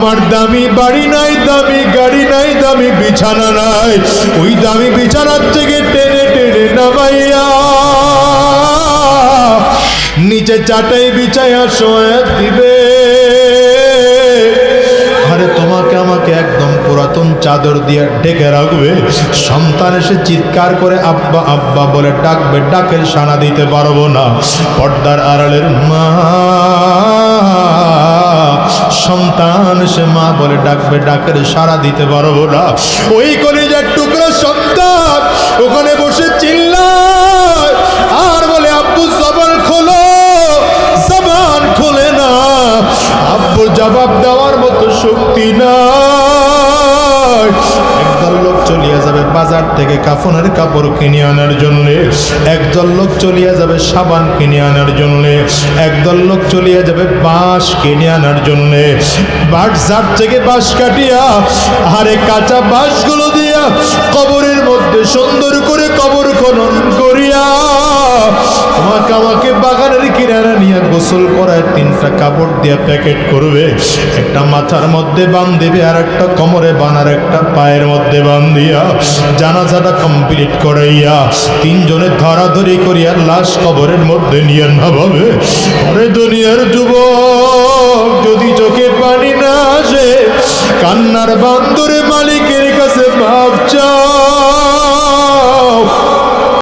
আমার দামি বাড়ি নাই, দামি গাড়ি নাই, দামি বিছানা নাই, ওই দামি বিছানার থেকে টেনে টেনে নামাইয়া নিচে চাটাই বিছাইয়া শোয়া দিবে। আরে তোমাকে আমাকে একদম পুরাতন চাদর দিয়ে ঢেকে রাখবে। সন্তান এসে চিৎকার করে আব্বা আব্বা বলে ডাকবে, ডাকের সাড়া দিতে পারবো না। পর্দার আড়ালের মা, সন্তান সে মা বলে ডাকবে, ডাকের সাড়া দিতে পারবো না। ওই কলিজার টুকরা সন্তান ওখানে বসে চিল্লায় আর বলে আব্বু জবান খোলো, জবান খোলে না। আব্বু জবাব দেওয়ার মতো শক্তি নাই। একদল লোক চলিয়া যাবে বাজার থেকে কাফনের কাপড় কিনে আনার জন্য, একদল লোক চলিয়া যাবে সাবান কিনে আনার জন্য, একদল লোক চলিয়া যাবে বাঁশ কিনে আনার জন্য। বাজার থেকে বাঁশ কাটিয়া আরে কাঁচা বাঁশগুলো দিয়া কবরের মধ্যে সুন্দর করে কবর খনন করিয়া তোমাকে আমাকে বাগানের কিনারা নিয়ে গোসল করায় 3টা কাপড় দিয়া প্যাকেট করবে। একটা মাথার মধ্যে বান্ধিবে, আর একটা কোমরে বানার, একটা পায়ের মধ্যে বান্ধিয়া জানাজাটা কমপ্লিট করাইয়া 3 জনে ধরাধরি করিয়া লাশ কবরের মধ্যে নিয়ে নামাবে। আরে দুনিয়ার যুবক, যদি চোখে পানি না আসে কান্নার বান্দরে মালিকের কাছে মাপ চাও।